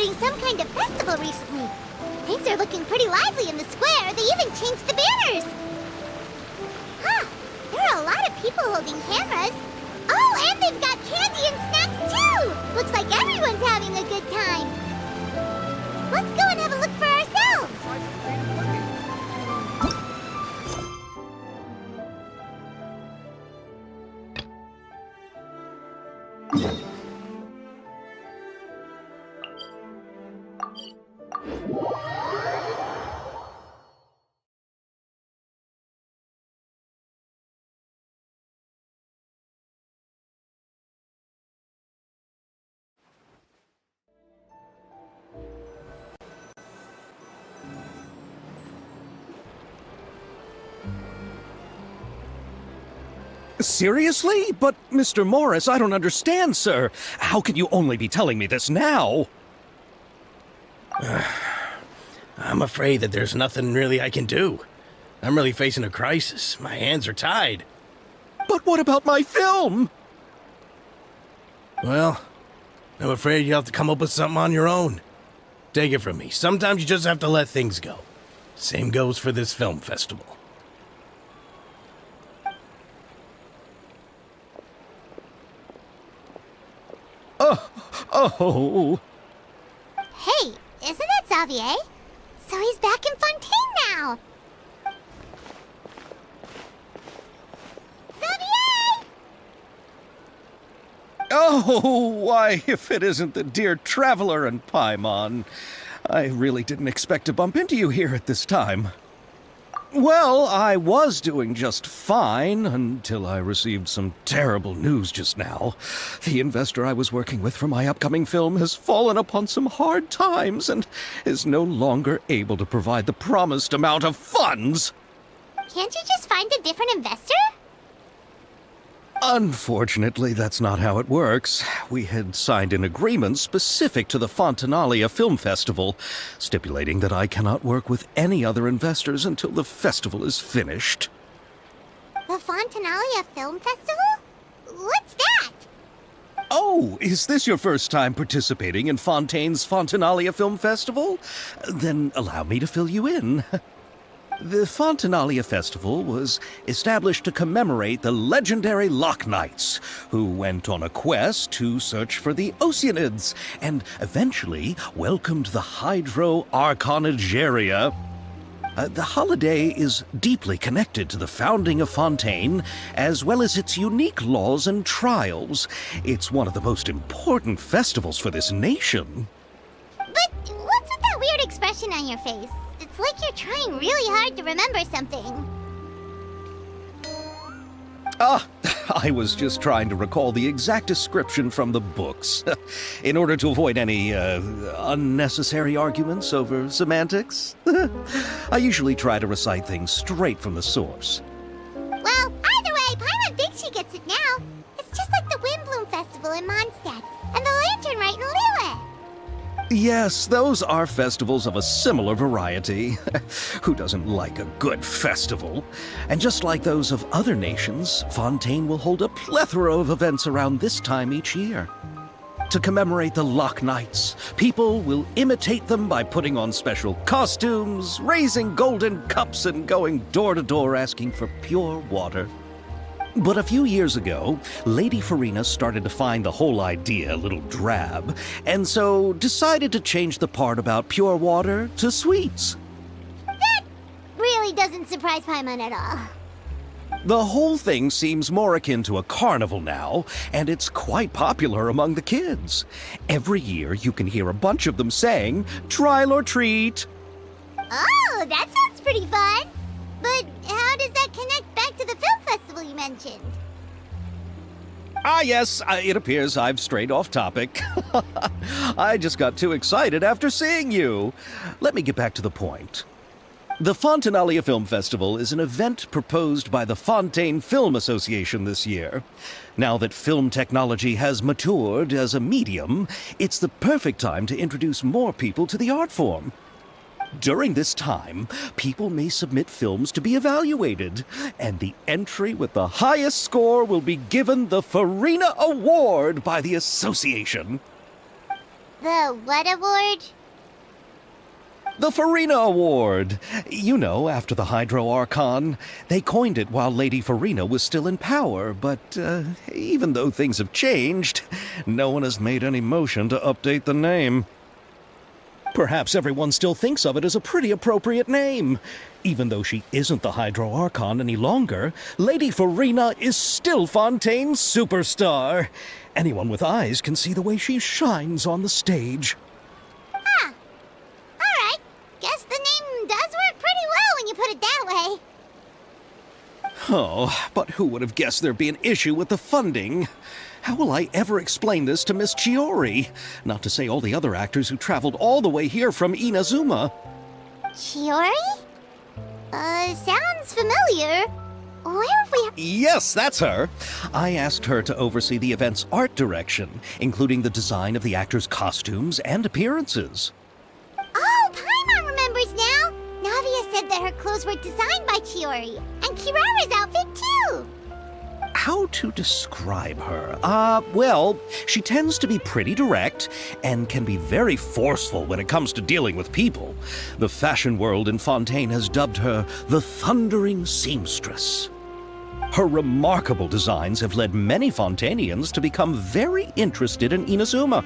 doing some kind of festival recently. Things are looking pretty lively in the square. They even changed the banners. Huh, there are a lot of people holding cameras. Oh, and they've got candy and snacks too! Looks like everyone's having a good time. Let's go and have a look for ourselves. Seriously? But, Mr. Morris, I don't understand, sir. How can you only be telling me this now? I'm afraid that there's nothing really I can do. I'm really facing a crisis. My hands are tied. But what about my film? Well, I'm afraid you'll have to come up with something on your own. Take it from me. Sometimes you just have to let things go. Same goes for this film festival. Oh. Hey, isn't that Xavier? So he's back in Fontaine now. Xavier! Oh, why, if it isn't the dear Traveler and Paimon. I really didn't expect to bump into you here at this time. Well, I was doing just fine until I received some terrible news just now. The investor I was working with for my upcoming film has fallen upon some hard times and is no longer able to provide the promised amount of funds. Can't you just find a different investor? Unfortunately, that's not how it works. We had signed an agreement specific to the Fontanalia Film Festival, stipulating that I cannot work with any other investors until the festival is finished. The Fontanalia Film Festival? What's that? Oh, is this your first time participating in Fontaine's Fontanalia Film Festival? Then allow me to fill you in. The Fontanalia Festival was established to commemorate the legendary Loch Knights, who went on a quest to search for the Oceanids, and eventually welcomed the Hydro Archonigeria. The holiday is deeply connected to the founding of Fontaine, as well as its unique laws and trials. It's one of the most important festivals for this nation. But what's with that weird expression on your face? It's like you're trying really hard to remember something. I was just trying to recall the exact description from the books, in order to avoid any unnecessary arguments over semantics. I usually try to recite things straight from the source. Well, either way, Paimon thinks she gets it now. It's just like the Windbloom Festival in Mondstadt, and the Lantern Rite in Lille. Yes, those are festivals of a similar variety. Who doesn't like a good festival? And just like those of other nations, Fontaine will hold a plethora of events around this time each year. To commemorate the Loch Knights, people will imitate them by putting on special costumes, raising golden cups, and going door to door asking for pure water. But a few years ago, Lady Farina started to find the whole idea a little drab, and so decided to change the part about pure water to sweets. That really doesn't surprise Paimon at all. The whole thing seems more akin to a carnival now, and it's quite popular among the kids. Every year you can hear a bunch of them saying, "Trial or treat." Oh, that sounds pretty fun. But how does that connect back to the film festival you mentioned? Yes, it appears I've strayed off topic. I just got too excited after seeing you. Let me get back to the point. The Fontanalia Film Festival is an event proposed by the Fontaine Film Association this year. Now that film technology has matured as a medium, it's the perfect time to introduce more people to the art form. During this time, people may submit films to be evaluated, and the entry with the highest score will be given the Farina Award by the association. The what award? The Farina Award! You know, after the Hydro Archon. They coined it while Lady Farina was still in power, but even though things have changed, no one has made any motion to update the name. Perhaps everyone still thinks of it as a pretty appropriate name. Even though she isn't the Hydro Archon any longer, Lady Farina is still Fontaine's superstar. Anyone with eyes can see the way she shines on the stage. Huh. Alright. Guess the name does work pretty well when you put it that way. Oh, but who would have guessed there'd be an issue with the funding? How will I ever explain this to Miss Chiori? Not to say all the other actors who traveled all the way here from Inazuma. Chiori? Sounds familiar. Where have we... Yes, that's her. I asked her to oversee the event's art direction, including the design of the actors' costumes and appearances. Oh, Paimon remembers now! Navia said that her clothes were designed by Chiori, and Kirara's outfit too! How to describe her? Well, she tends to be pretty direct and can be very forceful when it comes to dealing with people. The fashion world in Fontaine has dubbed her the Thundering Seamstress. Her remarkable designs have led many Fontainians to become very interested in Inazuma.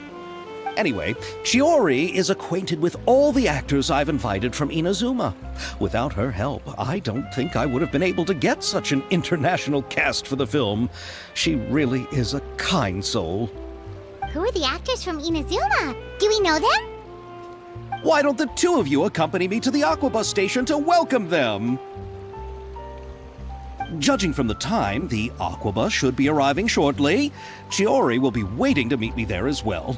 Anyway, Chiori is acquainted with all the actors I've invited from Inazuma. Without her help, I don't think I would have been able to get such an international cast for the film. She really is a kind soul. Who are the actors from Inazuma? Do we know them? Why don't the two of you accompany me to the Aquabus station to welcome them? Judging from the time, the Aquabus should be arriving shortly. Chiori will be waiting to meet me there as well.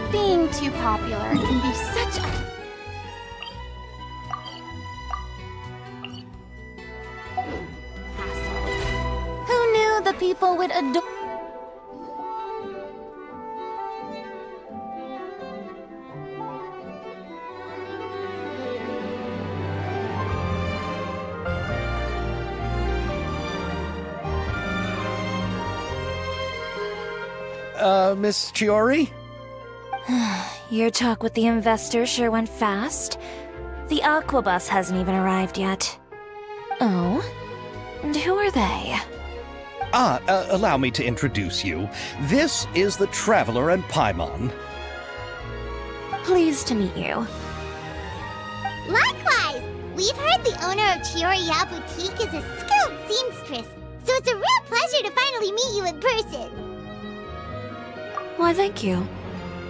Being too popular can be such a... hassle. Who knew the people would adore... Miss Chiori? Your talk with the investor sure went fast. The Aquabus hasn't even arrived yet. Oh? And who are they? Allow me to introduce you. This is the Traveler and Paimon. Pleased to meet you. Likewise! We've heard the owner of Chioriya Boutique is a skilled seamstress, so it's a real pleasure to finally meet you in person. Why, thank you.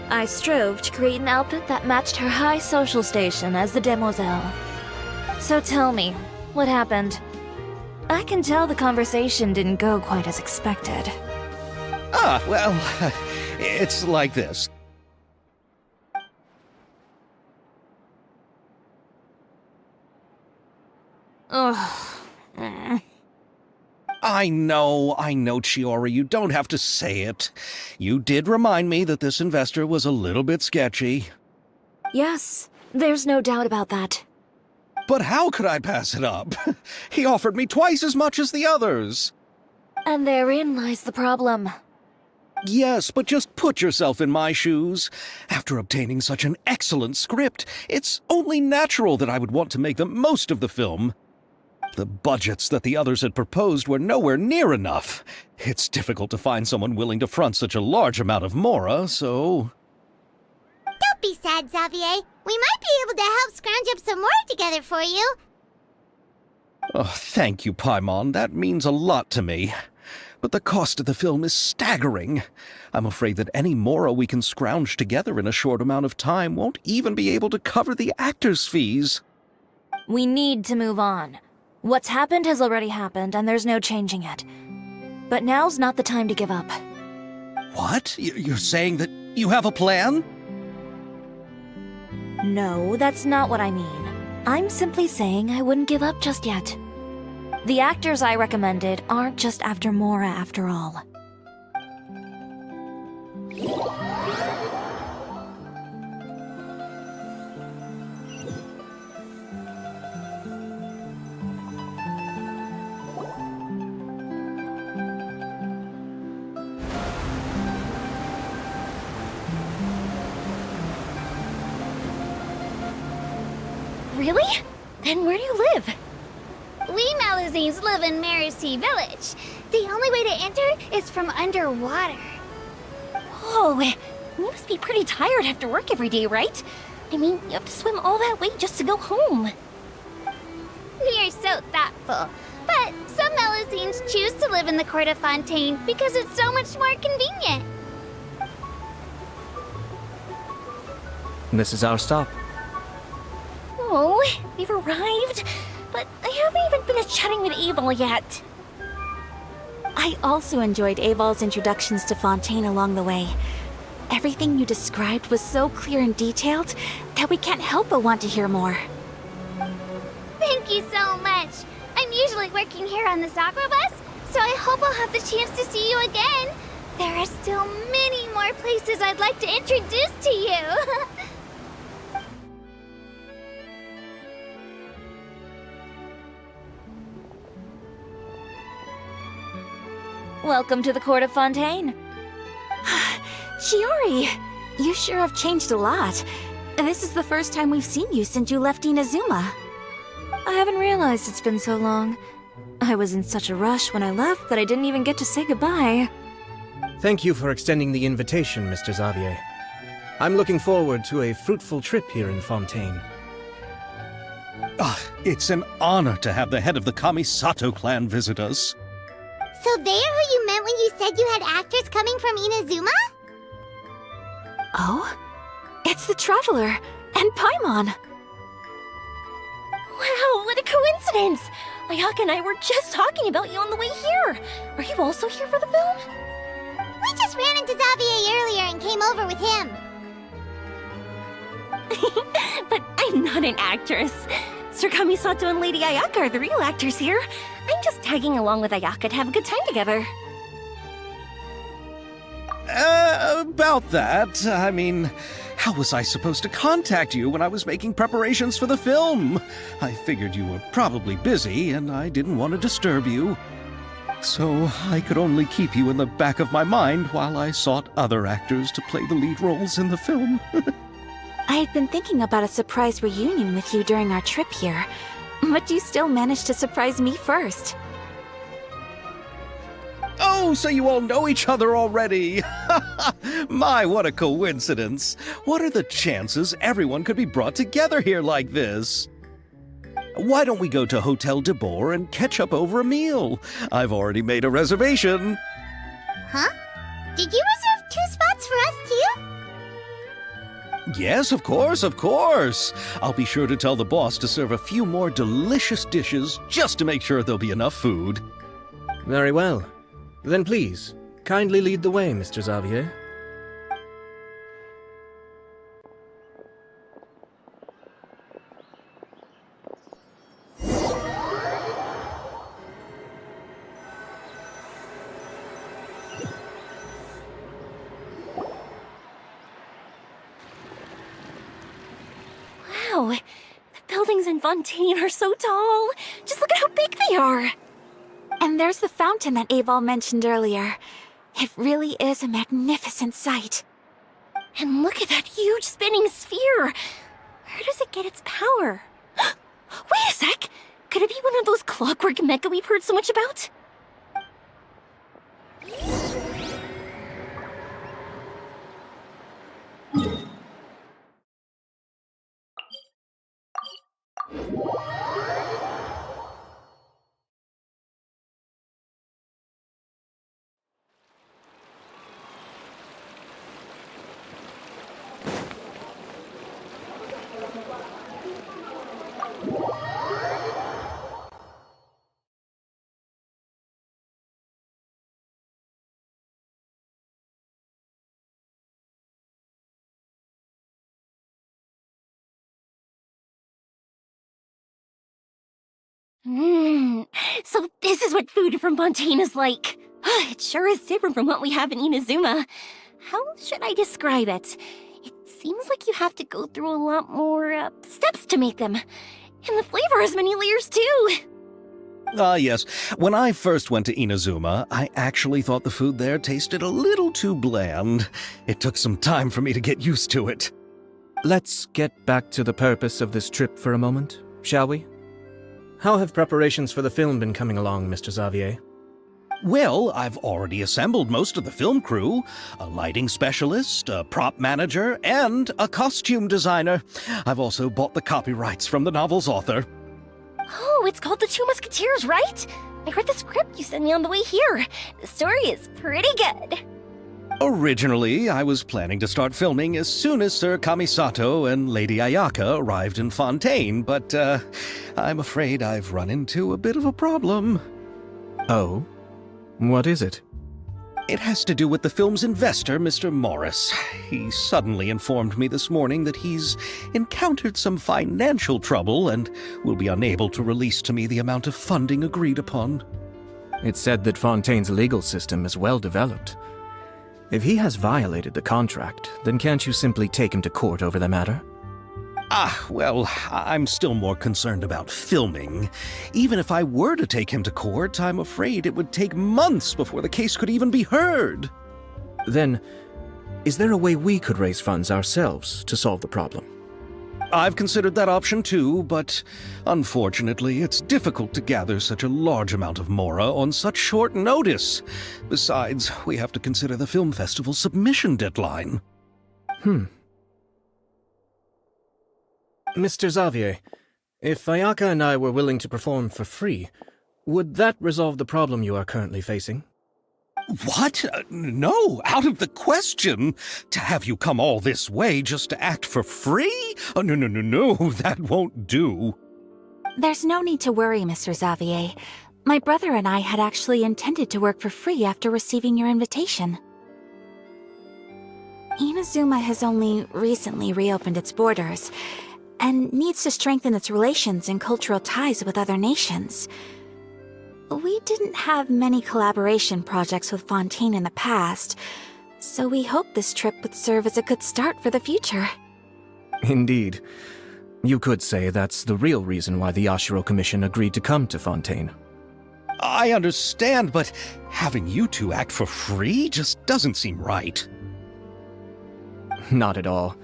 I strove to create an outfit that matched her high social station as the demoiselle. So tell me, what happened? I can tell the conversation didn't go quite as expected. Well, it's like this. Ugh. I know, Chiori, you don't have to say it. You did remind me that this investor was a little bit sketchy. Yes, there's no doubt about that. But how could I pass it up? He offered me twice as much as the others. And therein lies the problem. Yes, but just put yourself in my shoes. After obtaining such an excellent script, it's only natural that I would want to make the most of the film. The budgets that the others had proposed were nowhere near enough. It's difficult to find someone willing to front such a large amount of mora, so... Don't be sad, Xavier. We might be able to help scrounge up some more together for you. Oh, thank you, Paimon. That means a lot to me. But the cost of the film is staggering. I'm afraid that any mora we can scrounge together in a short amount of time won't even be able to cover the actors' fees. We need to move on. What's happened has already happened, and there's no changing it. But now's not the time to give up. What? You're saying that you have a plan? No, that's not what I mean. I'm simply saying I wouldn't give up just yet. The actors I recommended aren't just after Mora after all. Really? Then where do you live? We Malazines live in Marcy Village. The only way to enter is from underwater. Oh, you must be pretty tired after work every day, right? I mean, you have to swim all that way just to go home. We are so thoughtful. But some Malazines choose to live in the Court of Fontaine because it's so much more convenient. This is our stop. Oh, we've arrived, but I haven't even finished chatting with Abel yet. I also enjoyed Abel's introductions to Fontaine along the way. Everything you described was so clear and detailed that we can't help but want to hear more. Thank you so much. I'm usually working here on this aqua bus, so so I hope I'll have the chance to see you again. There are still many more places I'd like to introduce to you. Welcome to the court of Fontaine. Shiori, you sure have changed a lot. This is the first time we've seen you since you left Inazuma. I haven't realized it's been so long. I was in such a rush when I left that I didn't even get to say goodbye. Thank you for extending the invitation, Mr. Xavier. I'm looking forward to a fruitful trip here in Fontaine. It's an honor to have the head of the Kamisato clan visit us. So they're who you meant when you said you had actors coming from Inazuma? Oh? It's the Traveler and Paimon. Wow, what a coincidence! Ayaka and I were just talking about you on the way here. Are you also here for the film? We just ran into Xavier earlier and came over with him. But I'm not an actress. Sir Kamisato and Lady Ayaka are the real actors here. I'm just tagging along with Ayaka to have a good time together. About that, I mean, how was I supposed to contact you when I was making preparations for the film? I figured you were probably busy, and I didn't want to disturb you. So I could only keep you in the back of my mind while I sought other actors to play the lead roles in the film. I had been thinking about a surprise reunion with you during our trip here, but you still managed to surprise me first. Oh, so you all know each other already! My, what a coincidence! What are the chances everyone could be brought together here like this? Why don't we go to Hotel de Boer and catch up over a meal? I've already made a reservation. Huh? Did you reserve 2 spots for us too? Yes, of course, of course. I'll be sure to tell the boss to serve a few more delicious dishes just to make sure there'll be enough food. Very well. Then please, kindly lead the way, Mr. Xavier. Wow, the buildings in Fontaine are so tall. Just look at how big they are. And there's the fountain that Aval mentioned earlier. It really is a magnificent sight. And look at that huge spinning sphere. Where does it get its power? Wait a sec! Could it be one of those clockwork mecha we've heard so much about? So this is what food from Fontaine is like. It sure is different from what we have in Inazuma. How should I describe it? It seems like you have to go through a lot more steps to make them. And the flavor has many layers too. Yes. When I first went to Inazuma, I actually thought the food there tasted a little too bland. It took some time for me to get used to it. Let's get back to the purpose of this trip for a moment, shall we? How have preparations for the film been coming along, Mr. Xavier? Well, I've already assembled most of the film crew, a lighting specialist, a prop manager, and a costume designer. I've also bought the copyrights from the novel's author. Oh, it's called The Two Musketeers, right? I read the script you sent me on the way here. The story is pretty good. Originally, I was planning to start filming as soon as Sir Kamisato and Lady Ayaka arrived in Fontaine, but I'm afraid I've run into a bit of a problem. Oh? What is it? It has to do with the film's investor, Mr. Morris. He suddenly informed me this morning that he's encountered some financial trouble and will be unable to release to me the amount of funding agreed upon. It's said that Fontaine's legal system is well developed. If he has violated the contract, then can't you simply take him to court over the matter? Well, I'm still more concerned about filming. Even if I were to take him to court, I'm afraid it would take months before the case could even be heard. Then, is there a way we could raise funds ourselves to solve the problem? I've considered that option too, but unfortunately, it's difficult to gather such a large amount of mora on such short notice. Besides, we have to consider the film festival's submission deadline. Mr. Xavier, if Ayaka and I were willing to perform for free, would that resolve the problem you are currently facing? What? No, out of the question. To have you come all this way just to act for free? Oh, no, that won't do. There's no need to worry, Mr. Xavier. My brother and I had actually intended to work for free after receiving your invitation. Inazuma has only recently reopened its borders, and needs to strengthen its relations and cultural ties with other nations. We didn't have many collaboration projects with Fontaine in the past, so we hoped this trip would serve as a good start for the future. Indeed. You could say that's the real reason why the Yashiro Commission agreed to come to Fontaine. I understand, but having you two act for free just doesn't seem right. Not at all.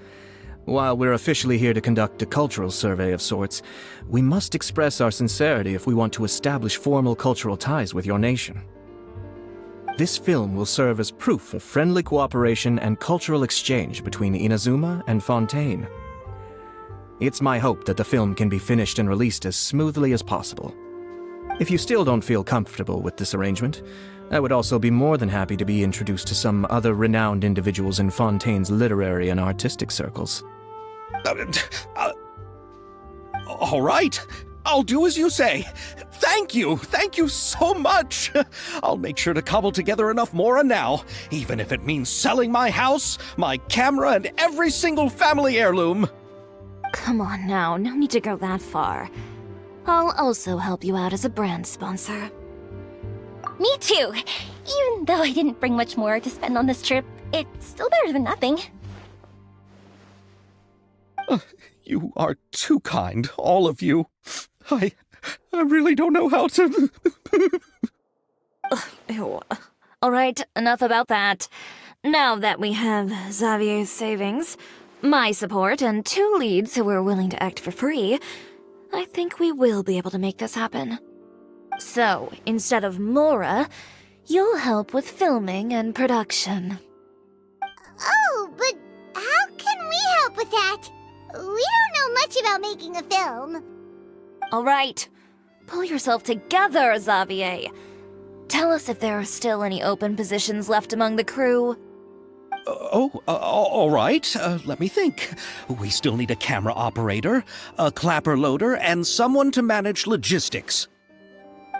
While we're officially here to conduct a cultural survey of sorts, we must express our sincerity if we want to establish formal cultural ties with your nation. This film will serve as proof of friendly cooperation and cultural exchange between Inazuma and Fontaine. It's my hope that the film can be finished and released as smoothly as possible. If you still don't feel comfortable with this arrangement, I would also be more than happy to be introduced to some other renowned individuals in Fontaine's literary and artistic circles. All right, I'll do as you say. Thank you so much. I'll make sure to cobble together enough mora now, even if it means selling my house, my camera, and every single family heirloom. Come on now, no need to go that far. I'll also help you out as a brand sponsor. Me too! Even though I didn't bring much more to spend on this trip, it's still better than nothing. You are too kind, all of you. I really don't know how to... Ew. Alright, enough about that. Now that we have Xavier's savings, my support, and 2 leads who are willing to act for free, I think we will be able to make this happen. So, instead of mora, you'll help with filming and production. Oh, but how can we help with that? We don't know much about making a film. Alright, pull yourself together, Xavier. Tell us if there are still any open positions left among the crew. All right. Let me think. We still need a camera operator, a clapper loader, and someone to manage logistics.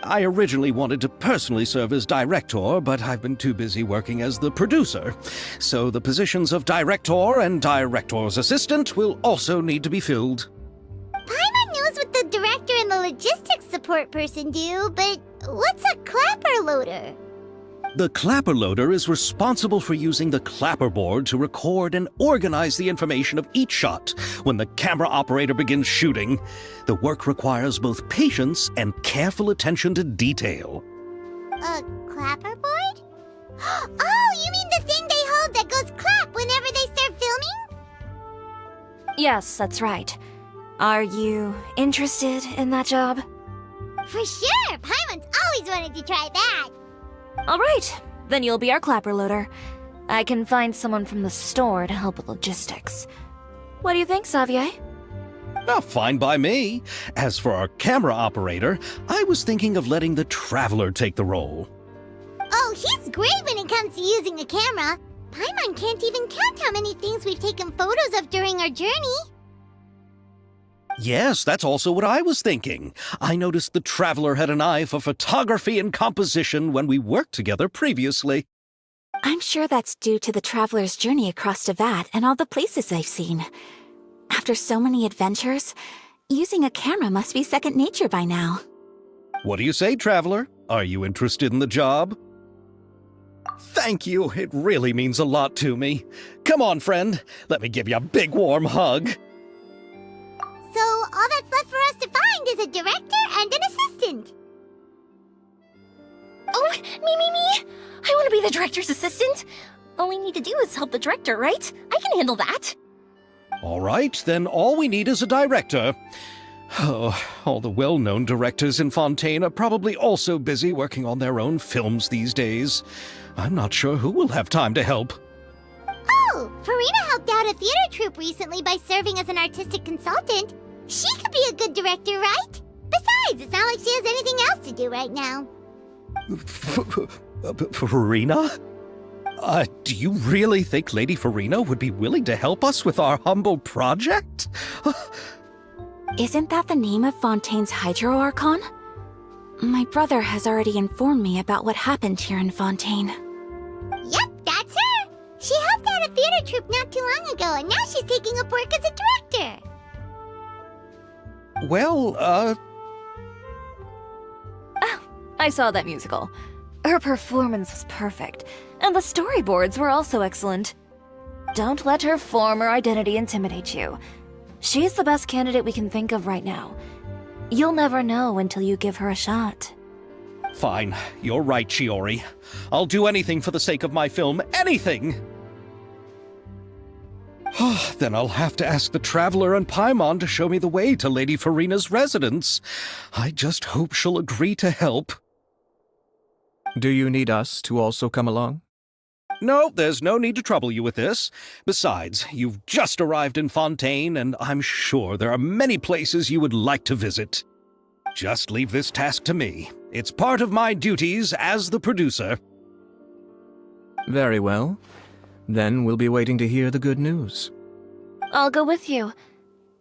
I originally wanted to personally serve as director, but I've been too busy working as the producer. So the positions of director and director's assistant will also need to be filled. Paimon knows what the director and the logistics support person do, but what's a clapper loader? The clapper loader is responsible for using the clapper board to record and organize the information of each shot when the camera operator begins shooting. The work requires both patience and careful attention to detail. A clapper board? Oh, you mean the thing they hold that goes clap whenever they start filming? Yes, that's right. Are you interested in that job? For sure! Paimon's always wanted to try that! Alright, then you'll be our clapper loader. I can find someone from the store to help with logistics. What do you think, Xavier? Fine by me. As for our camera operator, I was thinking of letting the Traveler take the role. Oh, he's great when it comes to using a camera. Paimon can't even count how many things we've taken photos of during our journey. Yes, that's also what I was thinking. I noticed the Traveler had an eye for photography and composition when we worked together previously. I'm sure that's due to the traveler's journey across Teyvat and all the places they've seen. After so many adventures, using a camera must be second nature by now. What do you say, Traveler? Are you interested in the job? Thank you. It really means a lot to me. Come on, friend. Let me give you a big warm hug. So all that's left for us to find is a director and an assistant. Oh, me! I want to be the director's assistant. All we need to do is help the director, right? I can handle that. All right, then all we need is a director. Oh, all the well-known directors in Fontaine are probably also busy working on their own films these days. I'm not sure who will have time to help. Oh, Farina helped out a theater troupe recently by serving as an artistic consultant. She could be a good director, right? Besides, it's not like she has anything else to do right now. Farina? Do you really think Lady Farina would be willing to help us with our humble project? Isn't that the name of Fontaine's Hydro Archon? My brother has already informed me about what happened here in Fontaine. Yep, that's her. She helped out a theater troupe not too long ago, and now she's taking up work as a director. Well, I saw that musical. Her performance was perfect, and the storyboards were also excellent. Don't let her form or identity intimidate you. She's the best candidate we can think of right now. You'll never know until you give her a shot. fine. You're right, Shiori. I'll do anything for the sake of my film. Anything! Then I'll have to ask the Traveler and Paimon to show me the way to Lady Farina's residence. I just hope she'll agree to help. Do you need us to also come along? No, there's no need to trouble you with this. Besides, you've just arrived in Fontaine, and I'm sure there are many places you would like to visit. Just leave this task to me. It's part of my duties as the producer. Very well. Then we'll be waiting to hear the good news. I'll go with you.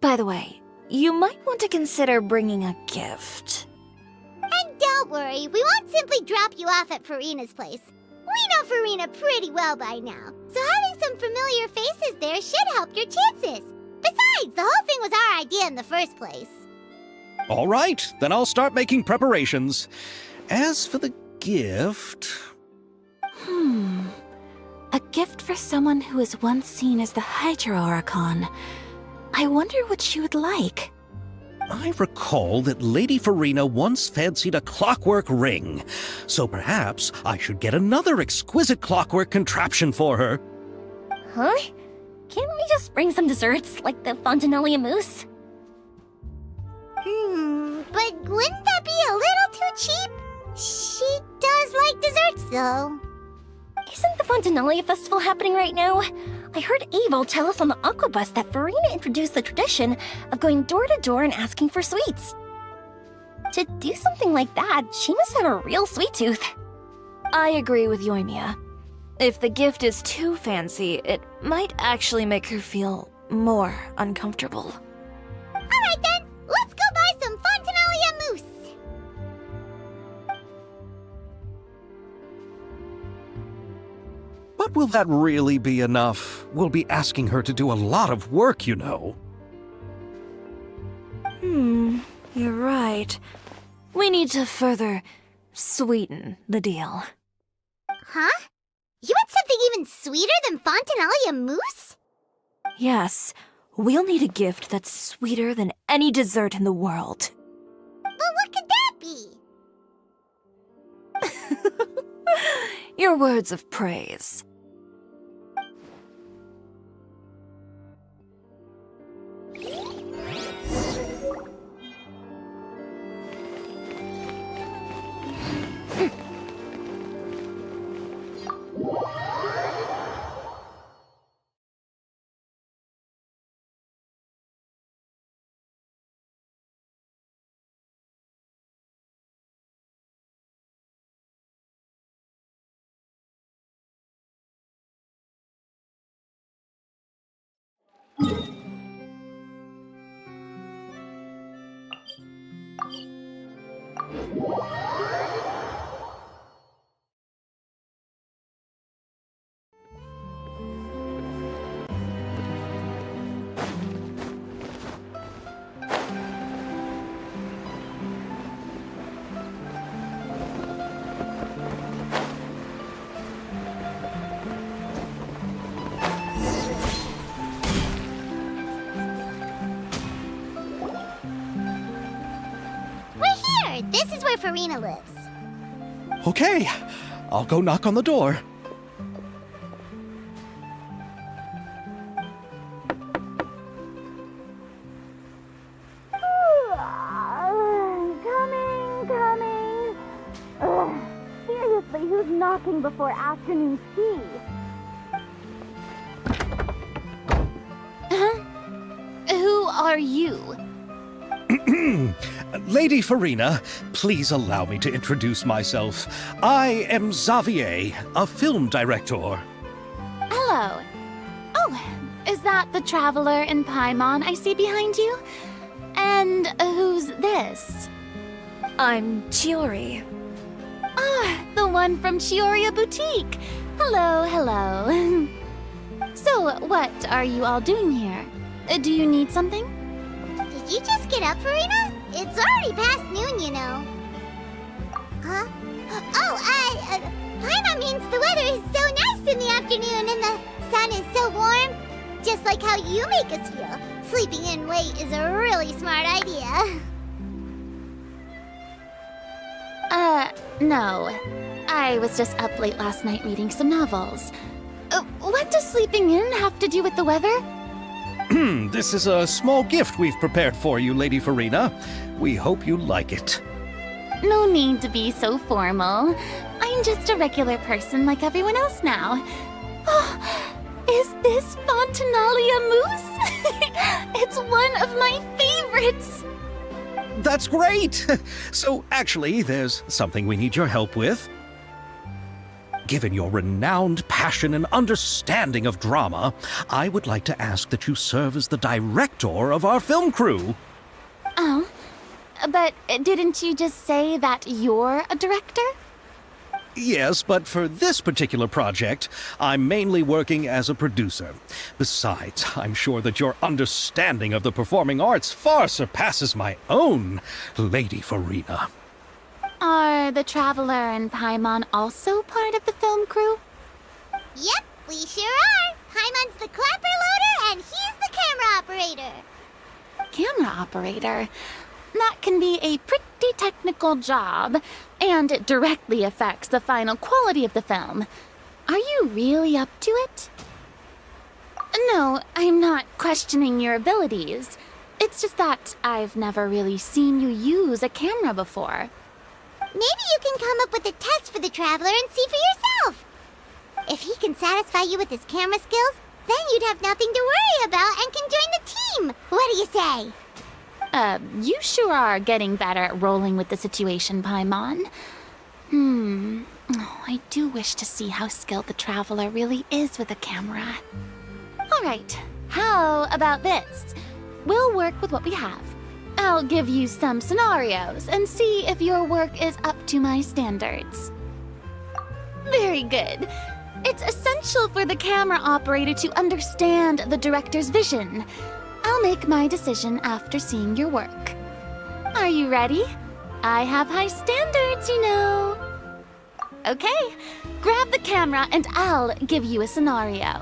By the way, you might want to consider bringing a gift. And don't worry, we won't simply drop you off at Farina's place. We know Farina pretty well by now, so having some familiar faces there should help your chances. Besides, the whole thing was our idea in the first place. All right, then I'll start making preparations. As for the gift... A gift for someone who was once seen as the Hydro Archon. I wonder what she would like. I recall that Lady Farina once fancied a clockwork ring, so perhaps I should get another exquisite clockwork contraption for her. Huh? Can't we just bring some desserts, like the Fontanalia mousse? But wouldn't that be a little too cheap? She does like desserts, though. Isn't the Fontanalia festival happening right now? I heard Abel tell us on the Aquabus that Farina introduced the tradition of going door to door and asking for sweets. To do something like that, she must have a real sweet tooth. I agree with Yoimiya. If the gift is too fancy, it might actually make her feel more uncomfortable. Alright then, let's go buy some Fontanalia mousse. But will that really be enough? We'll be asking her to do a lot of work, you know. You're right. We need to further sweeten the deal. Huh? You want something even sweeter than Fontanalia mousse? Yes, we'll need a gift that's sweeter than any dessert in the world. But what could that be? Your words of praise. This is where Farina lives. Okay, I'll go knock on the door. Coming. Ugh, seriously, who's knocking before afternoon tea? Who are you? Lady Farina, please allow me to introduce myself. I am Xavier, a film director. Hello. Oh, is that the traveler in Paimon I see behind you? And who's this? I'm Chiori. Ah, the one from Chioria Boutique. Hello. So, what are you all doing here? Do you need something? Did you just get up, Farina? It's already past noon, you know. Huh? Oh, Paimon means the weather is so nice in the afternoon and the sun is so warm. Just like how you make us feel. Sleeping in late is a really smart idea. No. I was just up late last night reading some novels. What does sleeping in have to do with the weather? This is a small gift we've prepared for you, Lady Farina. We hope you like it. No need to be so formal. I'm just a regular person like everyone else now. Oh, is this Fontinalia mousse? It's one of my favorites! That's great! So, actually, there's something we need your help with. Given your renowned passion and understanding of drama, I would like to ask that you serve as the director of our film crew. Oh, but didn't you just say that you're a director? Yes, but for this particular project, I'm mainly working as a producer. Besides, I'm sure that your understanding of the performing arts far surpasses my own, Lady Farina. Are the Traveler and Paimon also part of the film crew? Yep, we sure are. Paimon's the clapper loader and he's the camera operator. Camera operator? That can be a pretty technical job, and it directly affects the final quality of the film. Are you really up to it? No, I'm not questioning your abilities. It's just that I've never really seen you use a camera before. Maybe you can come up with a test for the Traveler and see for yourself. If he can satisfy you with his camera skills, then you'd have nothing to worry about and can join the team. What do you say? You sure are getting better at rolling with the situation, Paimon. Oh, I do wish to see how skilled the Traveler really is with a camera. Alright, how about this? We'll work with what we have. I'll give you some scenarios and see if your work is up to my standards. Very good. It's essential for the camera operator to understand the director's vision. I'll make my decision after seeing your work. Are you ready? I have high standards, you know. Okay, grab the camera and I'll give you a scenario.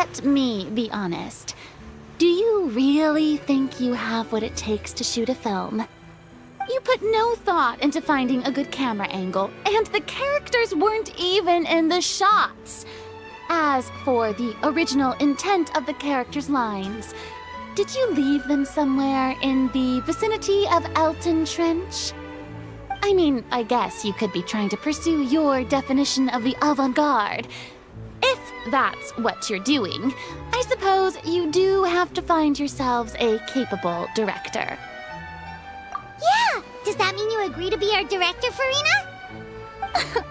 let me be honest. Do you really think you have what it takes to shoot a film? You put no thought into finding a good camera angle, and the characters weren't even in the shots. As for the original intent of the characters' lines, did you leave them somewhere in the vicinity of Elton Trench? I mean, I guess you could be trying to pursue your definition of the avant-garde. If that's what you're doing, I suppose you do have to find yourselves a capable director. Yeah! Does that mean you agree to be our director, Farina?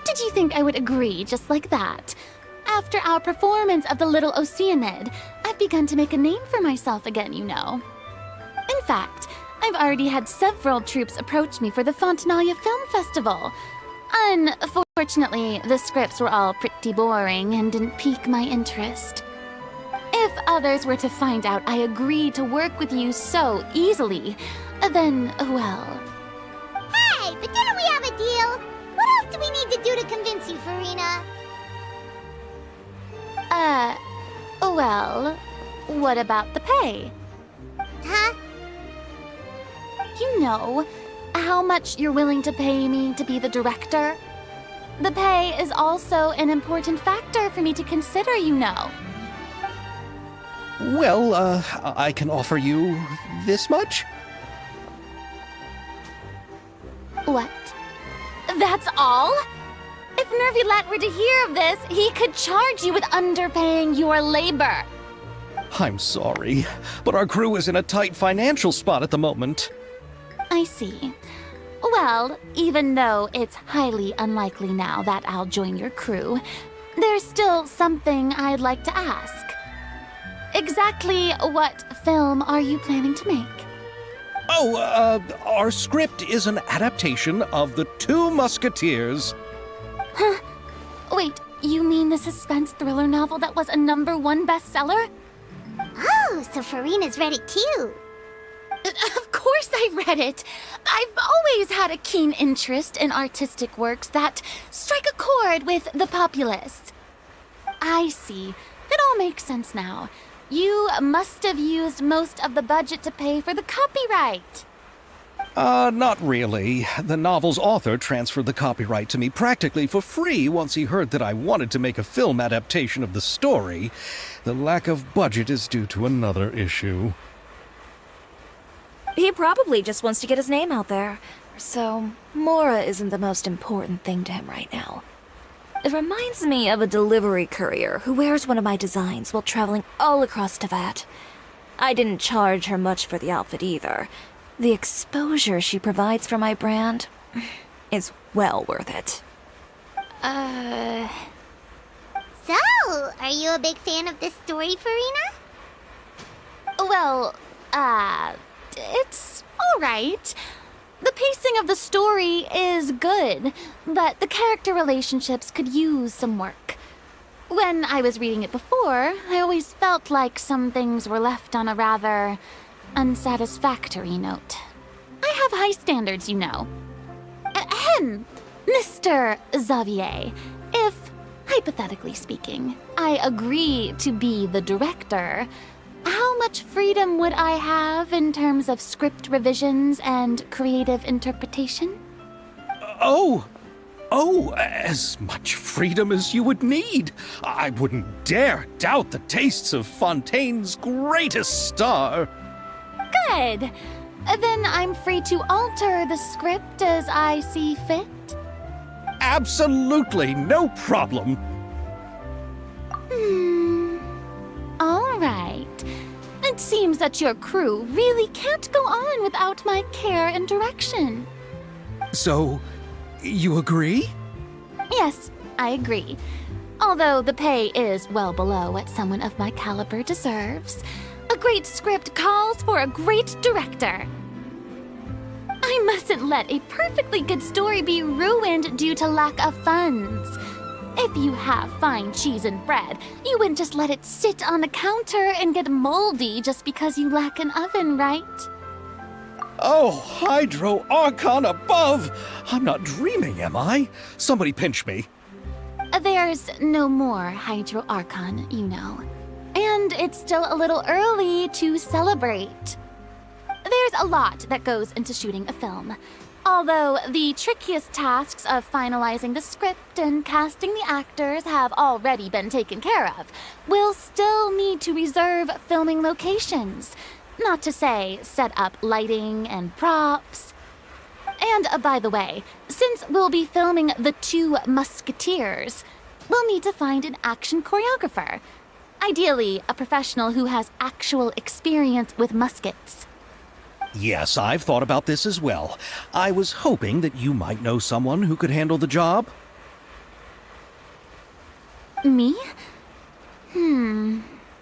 Did you think I would agree just like that? After our performance of the Little Oceanid, I've begun to make a name for myself again, you know. In fact, I've already had several troops approach me for the Fontanalia Film Festival. Unfortunately, the scripts were all pretty boring and didn't pique my interest. If others were to find out I agreed to work with you so easily, then, well... Hey, but didn't we have a deal? What else do we need to do to convince you, Farina? Well, what about the pay? Huh? You know, how much you're willing to pay me to be the director? The pay is also an important factor for me to consider, you know. Well, I can offer you this much? What? That's all? If Nervylet were to hear of this, he could charge you with underpaying your labor. I'm sorry, but our crew is in a tight financial spot at the moment. I see. Well, even though it's highly unlikely now that I'll join your crew, there's still something I'd like to ask. Exactly what film are you planning to make? Oh, our script is an adaptation of The Two Musketeers. Huh? Wait, you mean the suspense thriller novel that was a #1 bestseller? Oh, so Farina's read it too. Of course I read it. I've always had a keen interest in artistic works that strike a chord with the populace. I see. It all makes sense now. You must have used most of the budget to pay for the copyright. Not really. The novel's author transferred the copyright to me practically for free once he heard that I wanted to make a film adaptation of the story. The lack of budget is due to another issue. He probably just wants to get his name out there. So, Mora isn't the most important thing to him right now. It reminds me of a delivery courier who wears one of my designs while traveling all across Teyvat. I didn't charge her much for the outfit either. The exposure she provides for my brand is well worth it. So, are you a big fan of this story, Farina? Well, it's alright. The pacing of the story is good, but the character relationships could use some work. When I was reading it before, I always felt like some things were left on a rather unsatisfactory note. I have high standards, you know. Ahem, Mr. Xavier, if, hypothetically speaking, I agree to be the director, how much freedom would I have in terms of script revisions and creative interpretation? As much freedom as you would need. I wouldn't dare doubt the tastes of Fontaine's greatest star. Good. Then I'm free to alter the script as I see fit. Absolutely no problem. All right. It seems that your crew really can't go on without my care and direction. So, you agree? Yes, I agree. Although the pay is well below what someone of my caliber deserves. A great script calls for a great director. I mustn't let a perfectly good story be ruined due to lack of funds. If you have fine cheese and bread, you wouldn't just let it sit on the counter and get moldy just because you lack an oven, right? Oh, Hydro Archon above! I'm not dreaming, am I? Somebody pinch me. There's no more Hydro Archon, you know. And it's still a little early to celebrate. There's a lot that goes into shooting a film. Although the trickiest tasks of finalizing the script and casting the actors have already been taken care of, we'll still need to reserve filming locations. Not to say set up lighting and props. And by the way, since we'll be filming The Two Musketeers, we'll need to find an action choreographer. Ideally, a professional who has actual experience with muskets. Yes, I've thought about this as well. I was hoping that you might know someone who could handle the job. Me?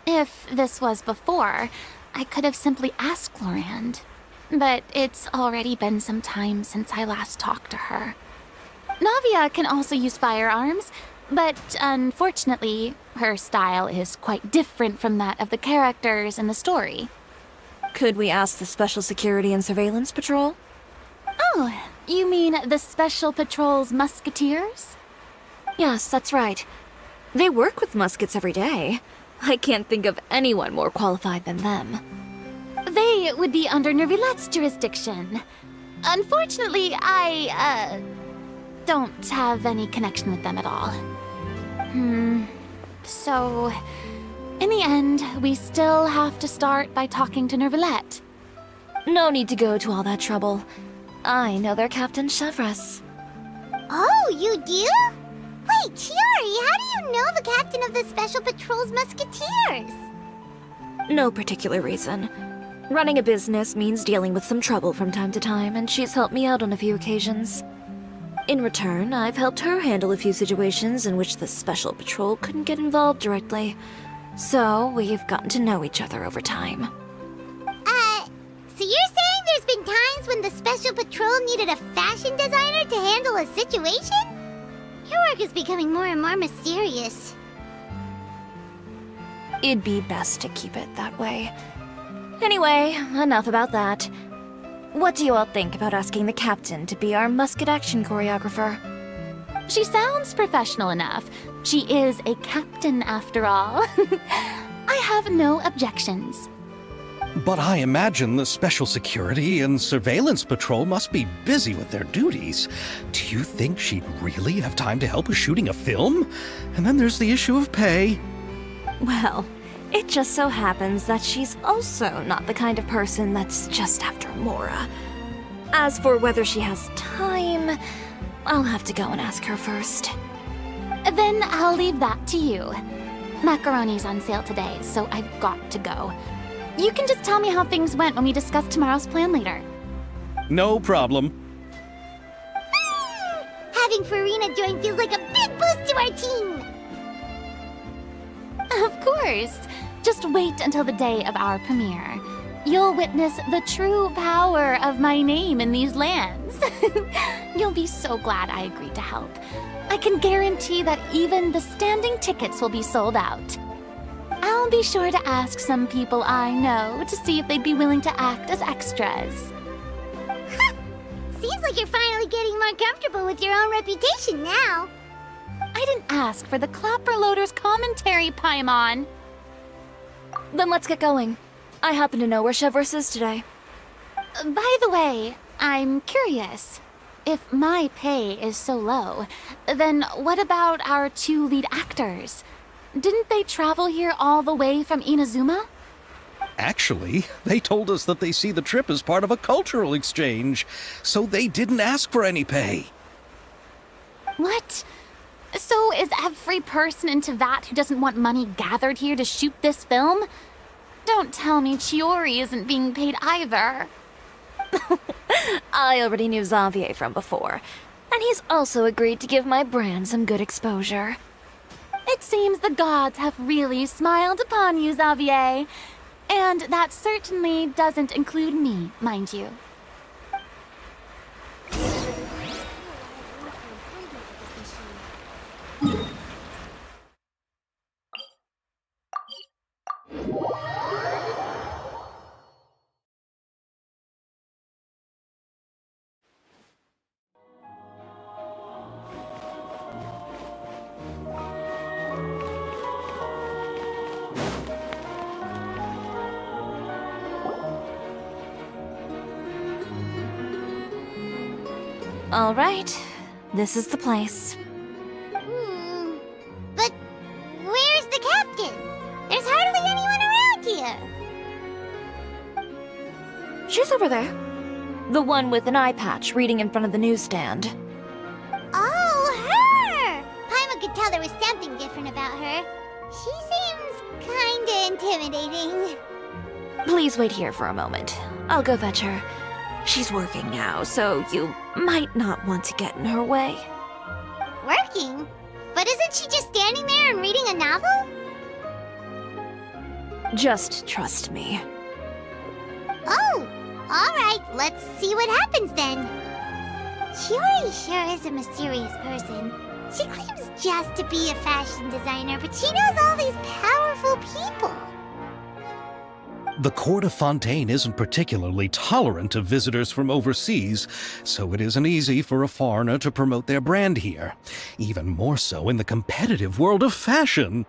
If this was before, I could have simply asked Glorand. But it's already been some time since I last talked to her. Navia can also use firearms, but unfortunately, her style is quite different from that of the characters in the story. Could we ask the Special Security and Surveillance Patrol? Oh, you mean the Special Patrol's Musketeers? Yes, that's right. They work with muskets every day. I can't think of anyone more qualified than them. They would be under Nervilette's jurisdiction. Unfortunately, I don't have any connection with them at all. So, in the end, we still have to start by talking to Nervilette. No need to go to all that trouble. I know their Captain Chevres. Oh, you do? Wait, Chiori, how do you know the captain of the Special Patrol's Musketeers? No particular reason. Running a business means dealing with some trouble from time to time, and she's helped me out on a few occasions. In return, I've helped her handle a few situations in which the Special Patrol couldn't get involved directly. So, we've gotten to know each other over time. So you're saying there's been times when the Special Patrol needed a fashion designer to handle a situation? Your work is becoming more and more mysterious. It'd be best to keep it that way. Anyway, enough about that. What do you all think about asking the captain to be our musket action choreographer? She sounds professional enough. She is a captain after all. I have no objections. But I imagine the Special Security and Surveillance Patrol must be busy with their duties. Do you think she'd really have time to help with shooting a film? And then there's the issue of pay. Well, it just so happens that she's also not the kind of person that's just after Mora. As for whether she has time, I'll have to go and ask her first. Then I'll leave that to you. Macaroni's on sale today, so I've got to go. You can just tell me how things went when we discuss tomorrow's plan later. No problem. Having Farina join feels like a big boost to our team! Of course. Just wait until the day of our premiere. You'll witness the true power of my name in these lands. You'll be so glad I agreed to help. I can guarantee that even the standing tickets will be sold out. I'll be sure to ask some people I know to see if they'd be willing to act as extras. Seems like you're finally getting more comfortable with your own reputation now. I didn't ask for the Clapperloader's commentary, Paimon. Then let's get going. I happen to know where Chevres is today. By the way, I'm curious. If my pay is so low, then what about our two lead actors? Didn't they travel here all the way from Inazuma? Actually, they told us that they see the trip as part of a cultural exchange, so they didn't ask for any pay. What? So is every person in Tevat who doesn't want money gathered here to shoot this film? Don't tell me Chiori isn't being paid either. I already knew Xavier from before, and he's also agreed to give my brand some good exposure. It seems the gods have really smiled upon you, Xavier. And that certainly doesn't include me, mind you. All right, this is the place. But where's the captain? There's hardly anyone around here. She's over there. The one with an eye patch reading in front of the newsstand. Oh, her! Paimon could tell there was something different about her. She seems kinda intimidating. Please wait here for a moment. I'll go fetch her. She's working now, so you might not want to get in her way. Working? But isn't she just standing there and reading a novel? Just trust me. Oh, alright, let's see what happens then. Shiori sure is a mysterious person. She claims just to be a fashion designer, but she knows all these powerful people. The court of Fontaine isn't particularly tolerant of visitors from overseas, so it isn't easy for a foreigner to promote their brand here. Even more so in the competitive world of fashion.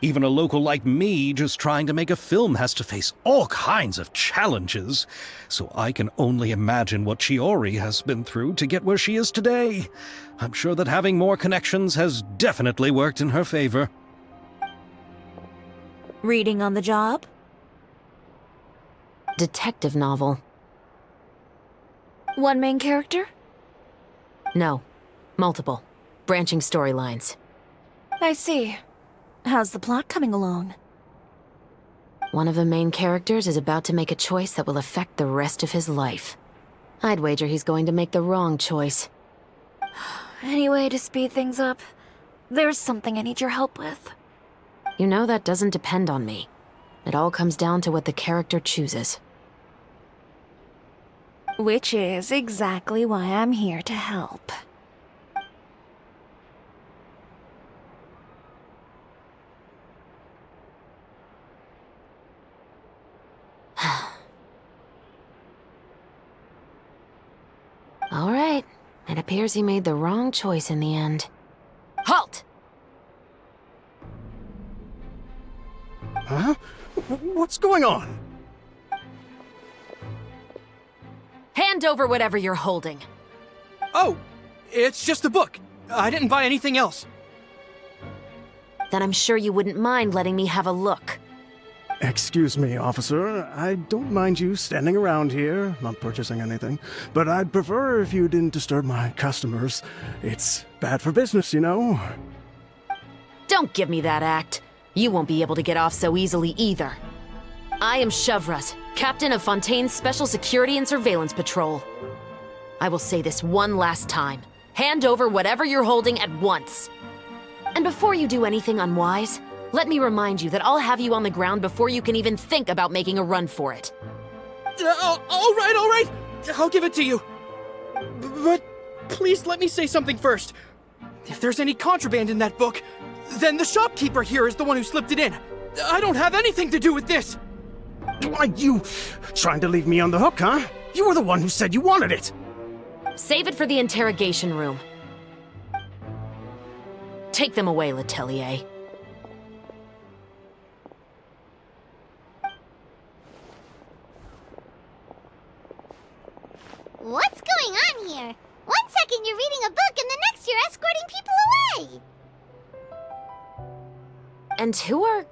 Even a local like me just trying to make a film has to face all kinds of challenges, so I can only imagine what Shiori has been through to get where she is today. I'm sure that having more connections has definitely worked in her favor. Reading on the job? Detective novel. One main character? No. Multiple. Branching storylines. I see. How's the plot coming along? One of the main characters is about to make a choice that will affect the rest of his life. I'd wager he's going to make the wrong choice. Any way to speed things up? There's something I need your help with. You know that doesn't depend on me. It all comes down to what the character chooses. Which is exactly why I'm here to help. All right. It appears he made the wrong choice in the end. Halt! Huh? What's going on? Hand over whatever you're holding. Oh, it's just a book. I didn't buy anything else. Then I'm sure you wouldn't mind letting me have a look. Excuse me, officer. I don't mind you standing around here, not purchasing anything, but I'd prefer if you didn't disturb my customers. It's bad for business, you know. Don't give me that act. You won't be able to get off so easily either. I am Chevraz, captain of Fontaine's Special Security and Surveillance Patrol. I will say this one last time. Hand over whatever you're holding at once. And before you do anything unwise, let me remind you that I'll have you on the ground before you can even think about making a run for it. All right. I'll give it to you. But please let me say something first. If there's any contraband in that book, then the shopkeeper here is the one who slipped it in. I don't have anything to do with this. Why, you trying to leave me on the hook, huh? You were the one who said you wanted it. Save it for the interrogation room. Take them away, Letelier. What's going on here? One second you're reading a book and the next you're escorting people away. And who are...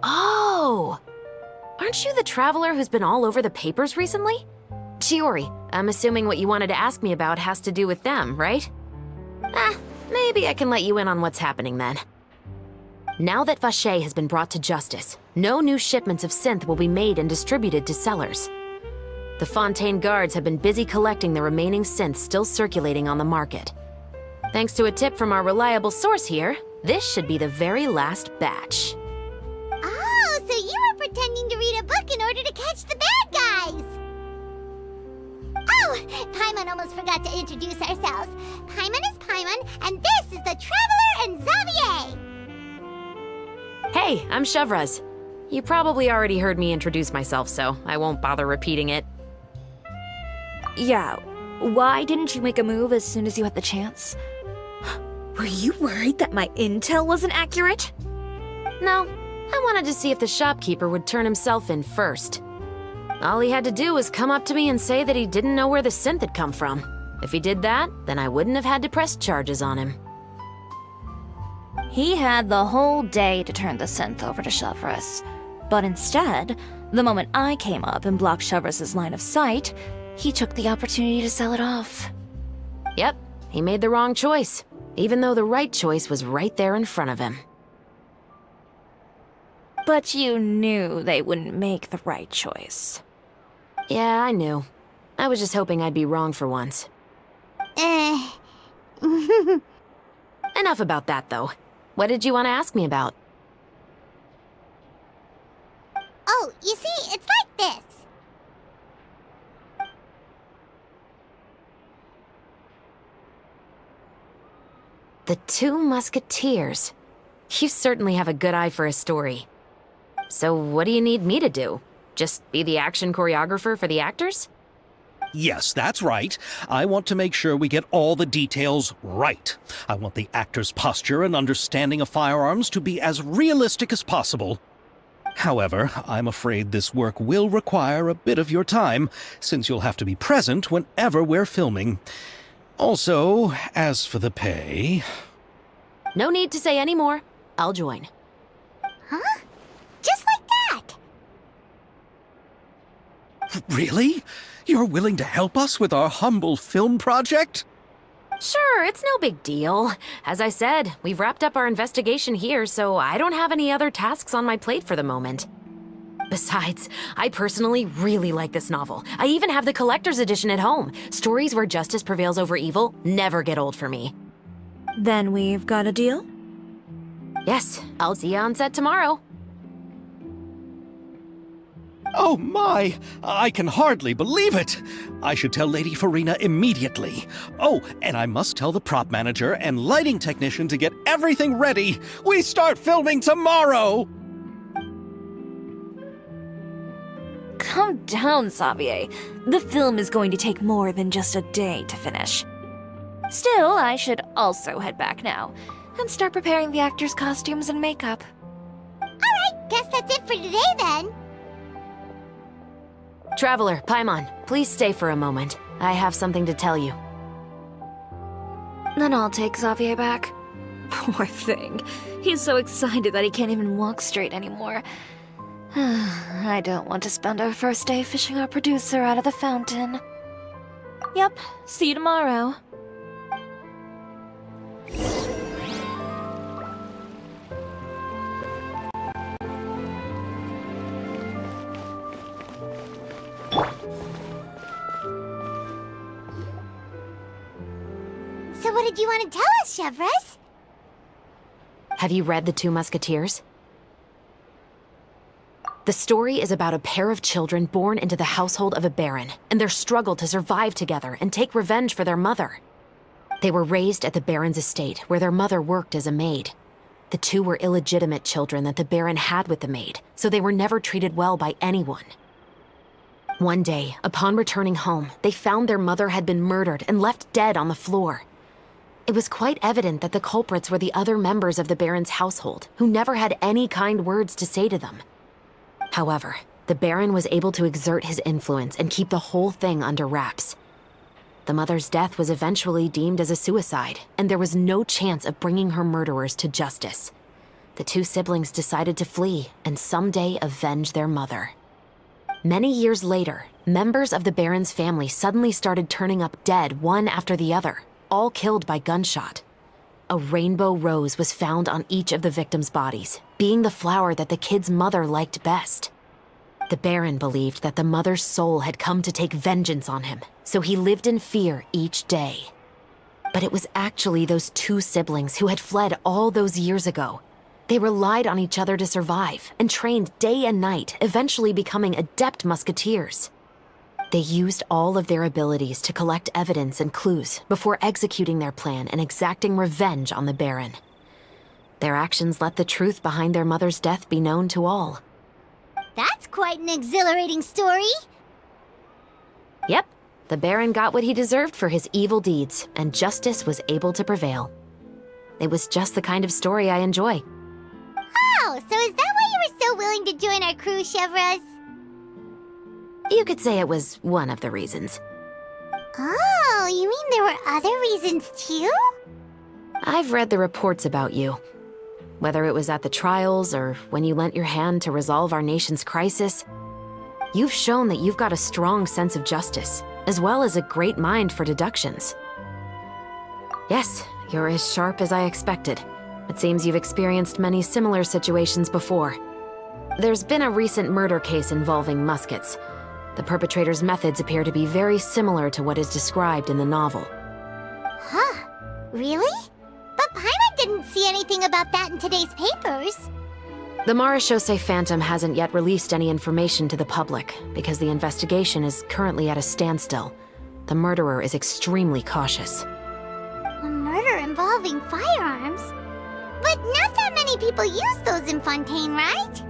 Oh! Aren't you the traveler who's been all over the papers recently? Shiori, I'm assuming what you wanted to ask me about has to do with them, right? Maybe I can let you in on what's happening then. Now that Vache has been brought to justice, no new shipments of synth will be made and distributed to sellers. The Fontaine guards have been busy collecting the remaining synths still circulating on the market. Thanks to a tip from our reliable source here, this should be the very last batch. Oh, so you were pretending to read a book in order to catch the bad guys. Oh, Paimon almost forgot to introduce ourselves. Paimon is Paimon, and this is the Traveler and Xavier. Hey, I'm Chevraz. You probably already heard me introduce myself, so I won't bother repeating it. Yeah, why didn't you make a move as soon as you had the chance? Were you worried that my intel wasn't accurate? No, I wanted to see if the shopkeeper would turn himself in first. All he had to do was come up to me and say that he didn't know where the synth had come from. If he did that, then I wouldn't have had to press charges on him. He had the whole day to turn the synth over to Chevreuse. But instead, the moment I came up and blocked Chevreus's line of sight, he took the opportunity to sell it off. Yep, he made the wrong choice, even though the right choice was right there in front of him. But you knew they wouldn't make the right choice. Yeah, I knew. I was just hoping I'd be wrong for once. Enough about that, though. What did you want to ask me about? Oh, you see, it's like this. The Two Musketeers. You certainly have a good eye for a story. So what do you need me to do? Just be the action choreographer for the actors? Yes, that's right. I want to make sure we get all the details right. I want the actor's posture and understanding of firearms to be as realistic as possible. However, I'm afraid this work will require a bit of your time, since you'll have to be present whenever we're filming. Also, as for the pay... No need to say any more. I'll join. Huh? Just like that? Really? You're willing to help us with our humble film project? Sure, it's no big deal. As I said, we've wrapped up our investigation here, so I don't have any other tasks on my plate for the moment. Besides, I personally really like this novel. I even have the collector's edition at home. Stories where justice prevails over evil never get old for me. Then we've got a deal? Yes, I'll see you on set tomorrow. Oh my! I can hardly believe it! I should tell Lady Farina immediately. Oh, and I must tell the prop manager and lighting technician to get everything ready. We start filming tomorrow! Calm down, Xavier. The film is going to take more than just a day to finish. Still, I should also head back now and start preparing the actors' costumes and makeup. Alright, guess that's it for today then. Traveler, Paimon, please stay for a moment. I have something to tell you. Then I'll take Xavier back. Poor thing. He's so excited that he can't even walk straight anymore. I don't want to spend our first day fishing our producer out of the fountain. Yep, see you tomorrow. So what did you want to tell us, Chevreuse? Have you read The Two Musketeers? The story is about a pair of children born into the household of a baron and their struggle to survive together and take revenge for their mother. They were raised at the baron's estate, where their mother worked as a maid. The two were illegitimate children that the baron had with the maid, so they were never treated well by anyone. One day, upon returning home, they found their mother had been murdered and left dead on the floor. It was quite evident that the culprits were the other members of the baron's household, who never had any kind words to say to them. However, the baron was able to exert his influence and keep the whole thing under wraps. The mother's death was eventually deemed as a suicide, and there was no chance of bringing her murderers to justice. The two siblings decided to flee and someday avenge their mother. Many years later, members of the baron's family suddenly started turning up dead one after the other, all killed by gunshot. A rainbow rose was found on each of the victims' bodies, being the flower that the kid's mother liked best. The baron believed that the mother's soul had come to take vengeance on him, so he lived in fear each day. But it was actually those two siblings who had fled all those years ago. They relied on each other to survive and trained day and night, eventually becoming adept musketeers. They used all of their abilities to collect evidence and clues before executing their plan and exacting revenge on the baron. Their actions let the truth behind their mother's death be known to all. That's quite an exhilarating story. Yep, the baron got what he deserved for his evil deeds, and justice was able to prevail. It was just the kind of story I enjoy. Oh, so is that why you were so willing to join our crew, Chevreuse? You could say it was one of the reasons. Oh, you mean there were other reasons too? I've read the reports about you. Whether it was at the trials or when you lent your hand to resolve our nation's crisis, you've shown that you've got a strong sense of justice, as well as a great mind for deductions. Yes, you're as sharp as I expected. It seems you've experienced many similar situations before. There's been a recent murder case involving muskets. The perpetrator's methods appear to be very similar to what is described in the novel. Huh? Really? But Paimon didn't see anything about that in today's papers. The Marechaussee Phantom hasn't yet released any information to the public because the investigation is currently at a standstill. The murderer is extremely cautious. A murder involving firearms? But not that many people use those in Fontaine, right?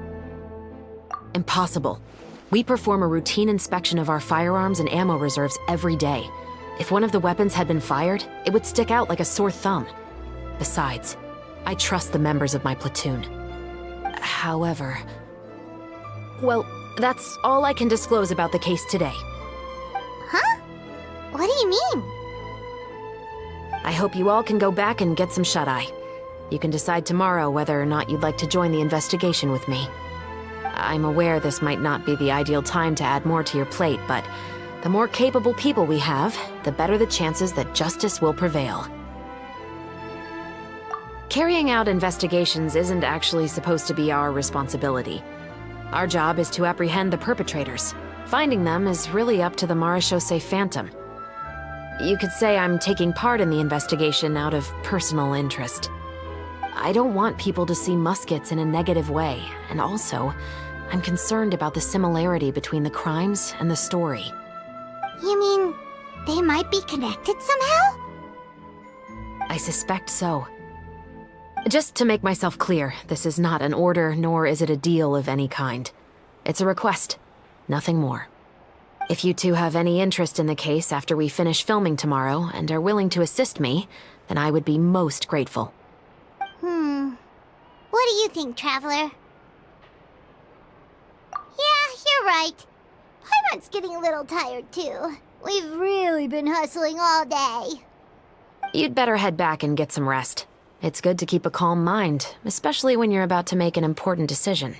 Impossible. We perform a routine inspection of our firearms and ammo reserves every day. If one of the weapons had been fired, it would stick out like a sore thumb. Besides, I trust the members of my platoon. However... Well, that's all I can disclose about the case today. Huh? What do you mean? I hope you all can go back and get some shut-eye. You can decide tomorrow whether or not you'd like to join the investigation with me. I'm aware this might not be the ideal time to add more to your plate, but the more capable people we have, the better the chances that justice will prevail. Carrying out investigations isn't actually supposed to be our responsibility. Our job is to apprehend the perpetrators. Finding them is really up to the Marechaussee Phantom. You could say I'm taking part in the investigation out of personal interest. I don't want people to see muskets in a negative way, and also, I'm concerned about the similarity between the crimes and the story. You mean they might be connected somehow? I suspect so. Just to make myself clear, this is not an order, nor is it a deal of any kind. It's a request, nothing more. If you two have any interest in the case after we finish filming tomorrow and are willing to assist me, then I would be most grateful. What do you think, Traveler? Yeah, you're right. Paimon's getting a little tired, too. We've really been hustling all day. You'd better head back and get some rest. It's good to keep a calm mind, especially when you're about to make an important decision.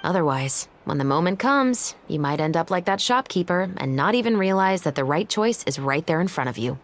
Otherwise, when the moment comes, you might end up like that shopkeeper and not even realize that the right choice is right there in front of you.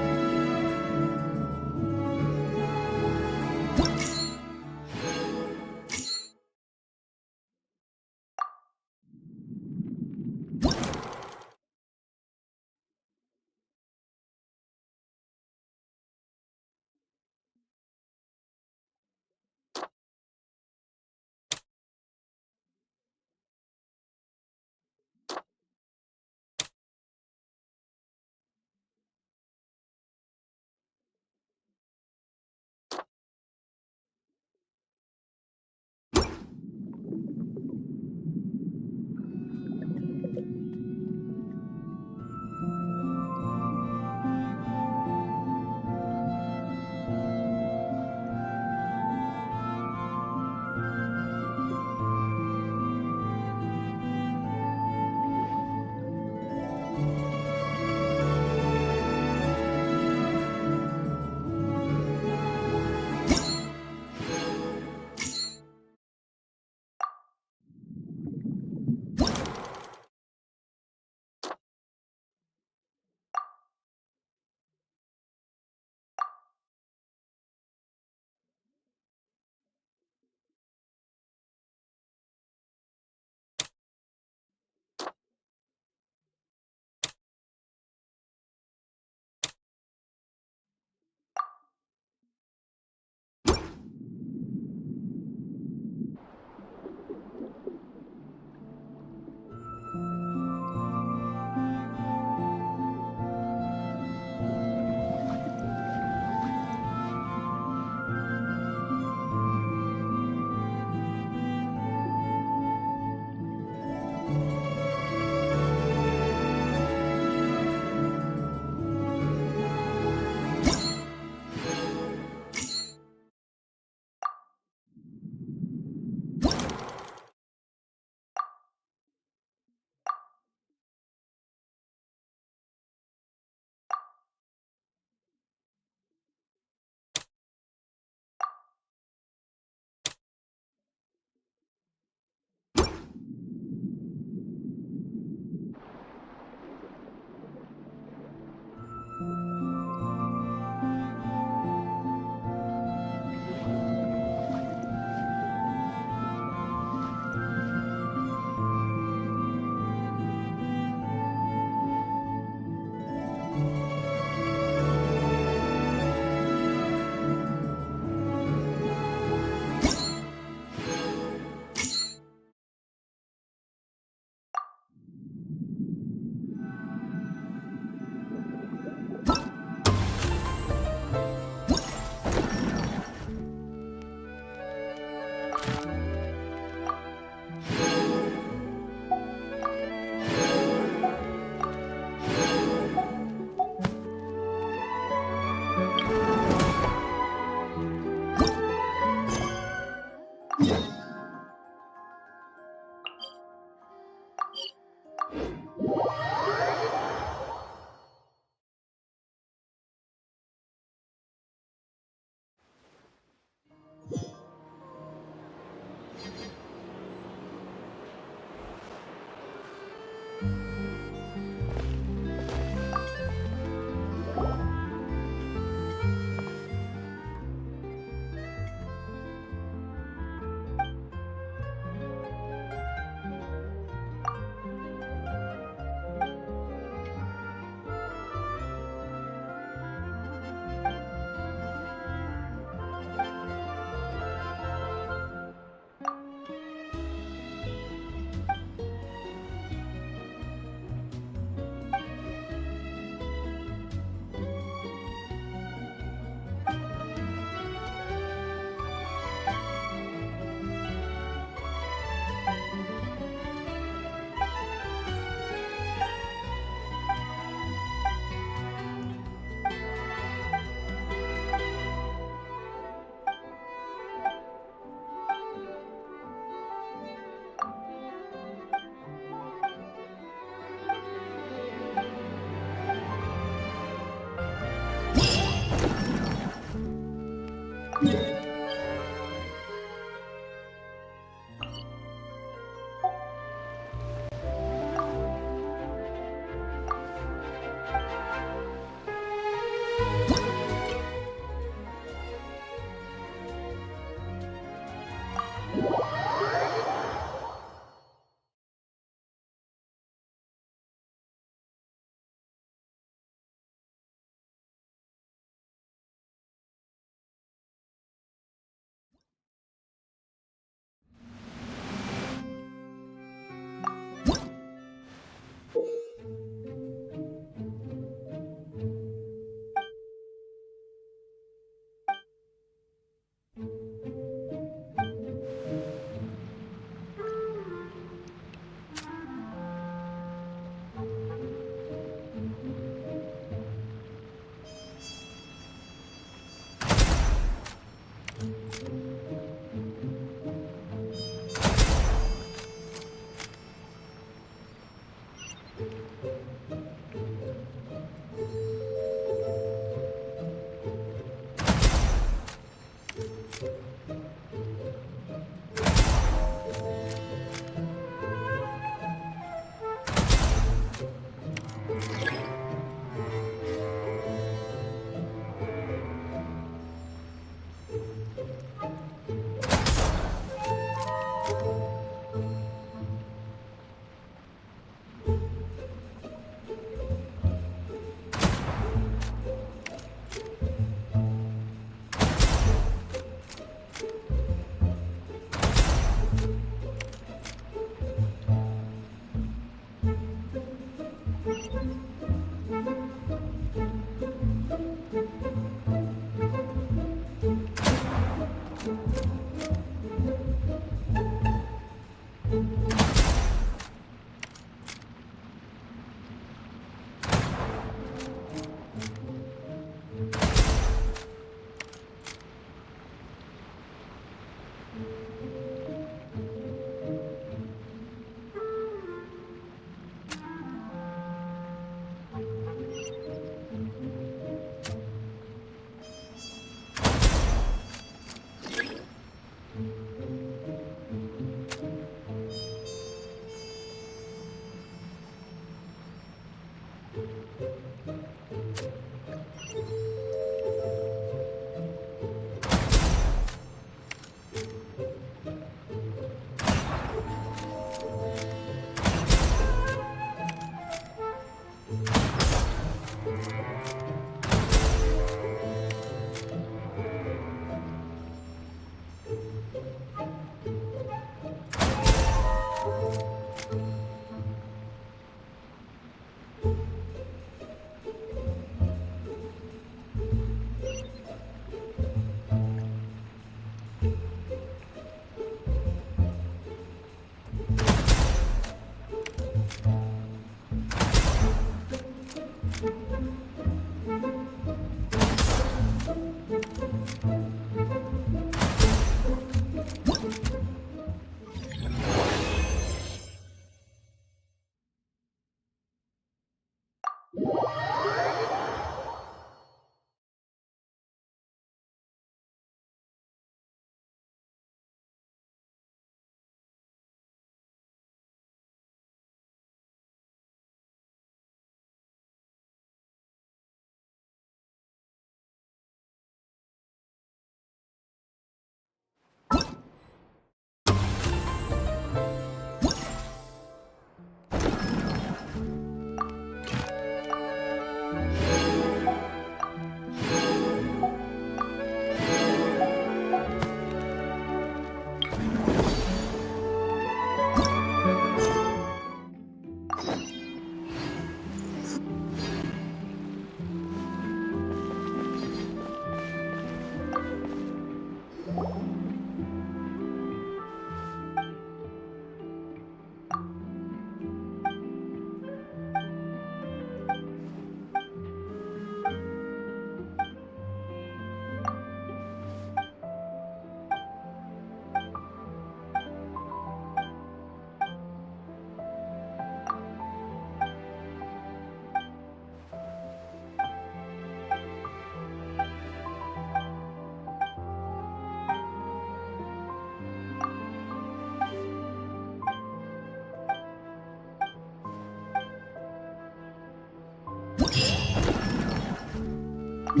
No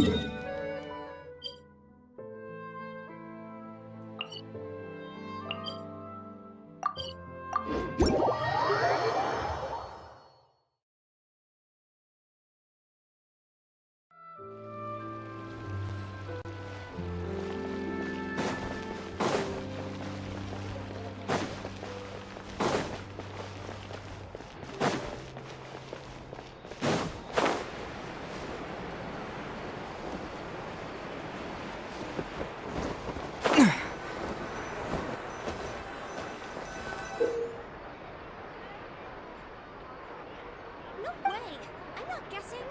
way! I'm not guessing.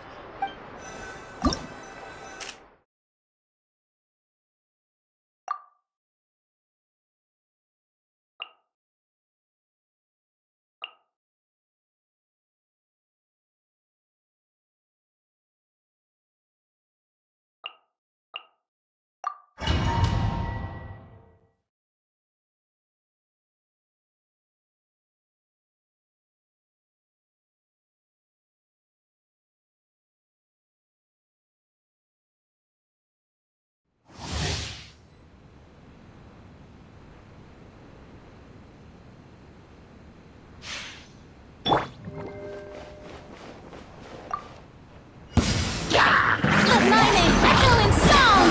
Let my name echo in song!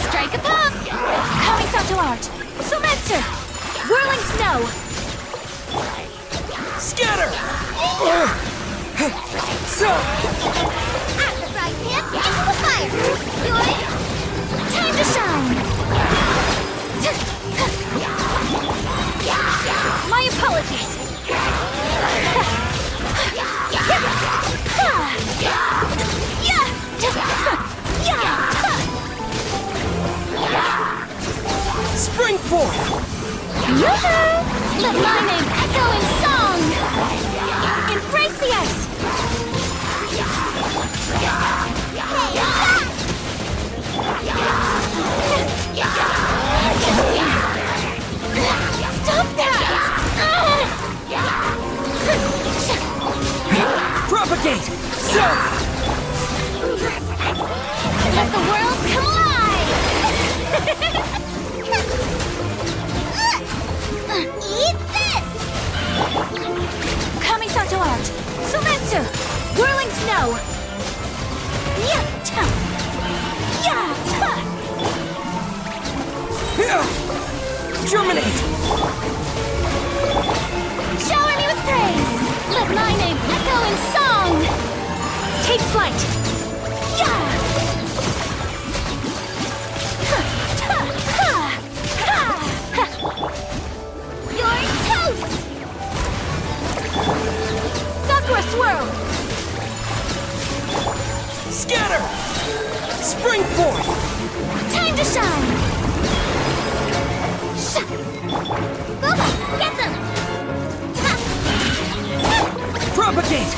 Strike a pop! Kamisato art! Sumetsu! Whirling snow! Scatter! At the frying pan, into the fire! Good! Time to shine! My apologies! Spring forth! Yoo-hoo! Let my name echo in song! Embrace the ice! Stop that! Propagate! So! Let the world come alive! Eat this! Kamisato art! Sumetsu! Whirling snow! Yatta! Yatta! Germinate! Shower me with praise! Let my name echo in song! Take flight! Yeah! You're toast! Sakura swirl! Scatter! Spring forth! Time to shine! Booba, get them! Propagate!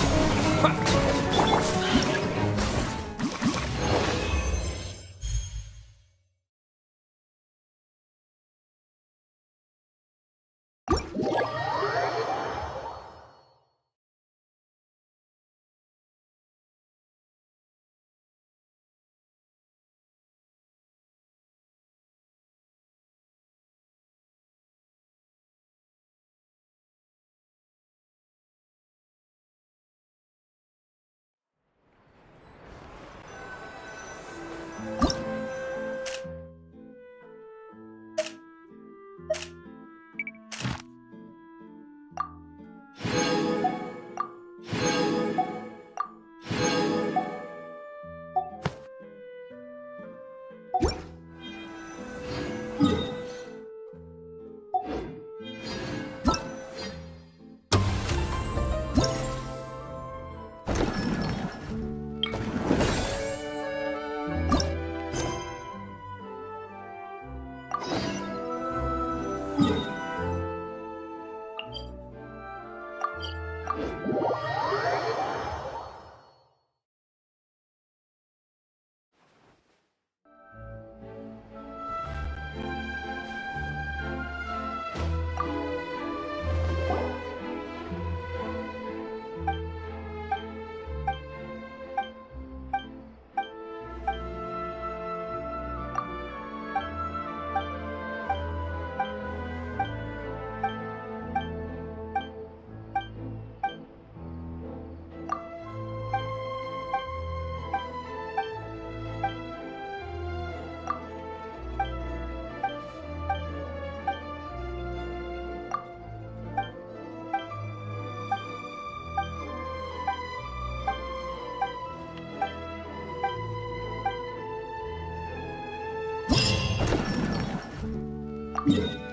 Huh?